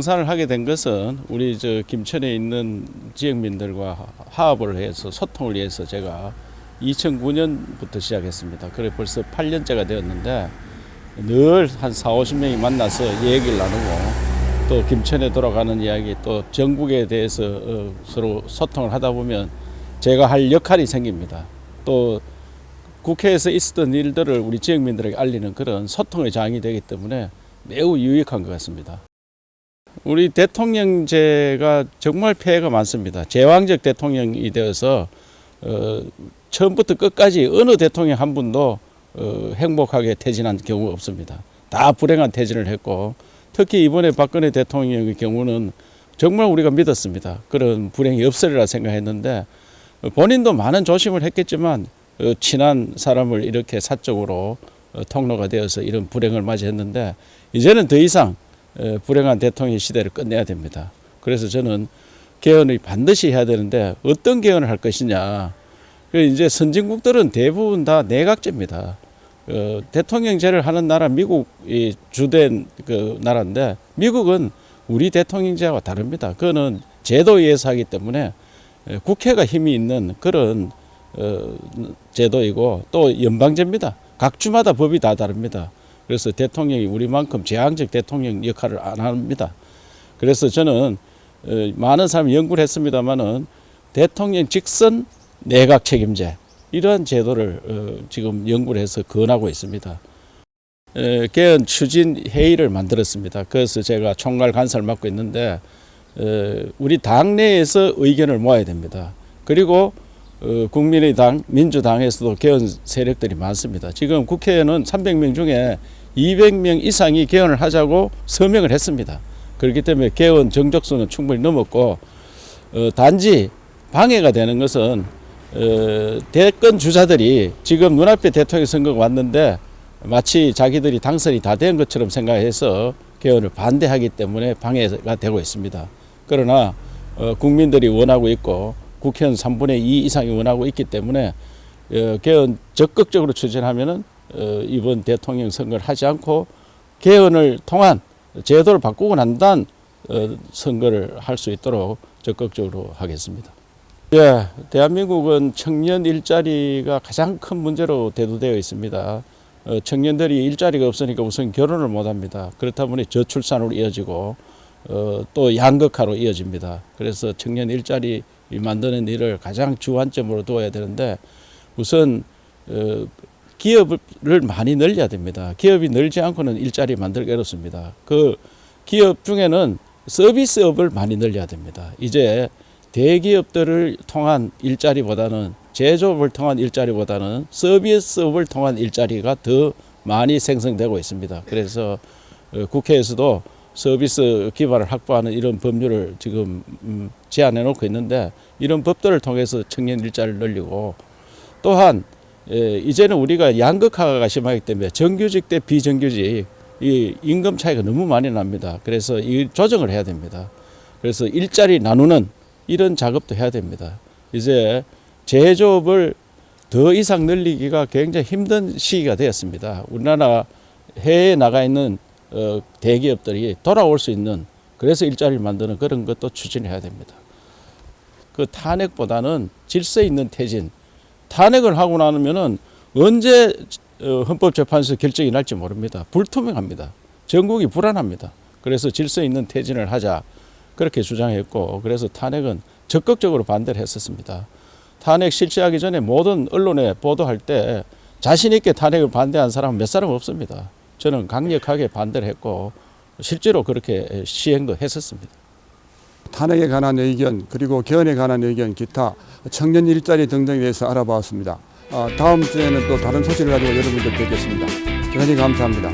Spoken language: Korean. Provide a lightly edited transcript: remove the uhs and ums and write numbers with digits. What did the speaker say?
등산을 하게 된 것은 우리 김천에 있는 지역민들과 화합을 해서 소통을 위해서 제가 2009년부터 시작했습니다. 그래 벌써 8년째가 되었는데 늘 한 40-50명이 만나서 얘기를 나누고 또 김천에 돌아가는 이야기 또 전국에 대해서 서로 소통을 하다 보면 제가 할 역할이 생깁니다. 또 국회에서 있었던 일들을 우리 지역민들에게 알리는 그런 소통의 장이 되기 때문에 매우 유익한 것 같습니다. 우리 대통령제가 정말 폐해가 많습니다. 제왕적 대통령이 되어서 처음부터 끝까지 어느 대통령 한 분도 행복하게 퇴진한 경우가 없습니다. 다 불행한 퇴진을 했고 특히 이번에 박근혜 대통령의 경우는 정말 우리가 믿었습니다. 그런 불행이 없으리라 생각했는데 본인도 많은 조심을 했겠지만 친한 사람을 이렇게 사적으로 통로가 되어서 이런 불행을 맞이했는데 이제는 더 이상 불행한 대통령 시대를 끝내야 됩니다. 그래서 저는 개헌을 반드시 해야 되는데 어떤 개헌을 할 것이냐. 이제 선진국들은 대부분 다 내각제입니다. 대통령제를 하는 나라 미국이 주된 그 나라인데 미국은 우리 대통령제와 다릅니다. 그거는 제도에 의해서 하기 때문에 국회가 힘이 있는 그런 제도이고 또 연방제입니다. 각 주마다 법이 다 다릅니다. 그래서 대통령이 우리만큼 제왕적 대통령 역할을 안 합니다. 그래서 저는 많은 사람이 연구를 했습니다마는 대통령 직선 내각 책임제 이러한 제도를 지금 연구를 해서 건하고 있습니다. 개헌 추진 회의를 만들었습니다. 그래서 제가 총괄 간사를 맡고 있는데 우리 당내에서 의견을 모아야 됩니다. 그리고 국민의당, 민주당에서도 개헌 세력들이 많습니다. 지금 국회에는 300명 중에 200명 이상이 개헌을 하자고 서명을 했습니다. 그렇기 때문에 개헌 정적수는 충분히 넘었고 단지 방해가 되는 것은 대권 주자들이 지금 눈앞에 대통령 선거가 왔는데 마치 자기들이 당선이 다 된 것처럼 생각해서 개헌을 반대하기 때문에 방해가 되고 있습니다. 그러나 국민들이 원하고 있고 국회의원 3분의 2 이상이 원하고 있기 때문에 개헌 적극적으로 추진하면은 이번 대통령 선거를 하지 않고 개헌을 통한 제도를 바꾸고 난 다음 선거를 할 수 있도록 적극적으로 하겠습니다. 예, 대한민국은 청년 일자리가 가장 큰 문제로 대두되어 있습니다. 청년들이 일자리가 없으니까 우선 결혼을 못합니다. 그렇다 보니 저출산으로 이어지고 또 양극화로 이어집니다. 그래서 청년 일자리 만드는 일을 가장 주안점으로 두어야 되는데 우선 기업을 많이 늘려야 됩니다. 기업이 늘지 않고는 일자리 만들기 어렵습니다. 그 기업 중에는 서비스업을 많이 늘려야 됩니다. 이제 대기업들을 통한 일자리보다는 제조업을 통한 일자리보다는 서비스업을 통한 일자리가 더 많이 생성되고 있습니다. 그래서 국회에서도 서비스 기반을 확보하는 이런 법률을 지금 제안해 놓고 있는데 이런 법들을 통해서 청년 일자리를 늘리고 또한 이제는 우리가 양극화가 심하기 때문에 정규직 대 비정규직 이 임금 차이가 너무 많이 납니다. 그래서 이 조정을 해야 됩니다. 그래서 일자리 나누는 이런 작업도 해야 됩니다. 이제 제조업을 더 이상 늘리기가 굉장히 힘든 시기가 되었습니다. 우리나라 해외에 나가 있는 대기업들이 돌아올 수 있는 그래서 일자리를 만드는 그런 것도 추진해야 됩니다. 그 탄핵보다는 질서 있는 퇴진. 탄핵을 하고 나면은 언제 헌법재판소 결정이 날지 모릅니다. 불투명합니다. 전국이 불안합니다. 그래서 질서 있는 퇴진을 하자 그렇게 주장했고 그래서 탄핵은 적극적으로 반대를 했었습니다. 탄핵 실시하기 전에 모든 언론에 보도할 때 자신 있게 탄핵을 반대한 사람은 몇 사람 없습니다. 저는 강력하게 반대를 했고 실제로 그렇게 시행도 했었습니다. 탄핵에 관한 의견 그리고 개헌에 관한 의견 기타 청년 일자리 등등에 대해서 알아보았습니다. 다음 주에는 또 다른 소식을 가지고 여러분들 뵙겠습니다. 대단히 감사합니다.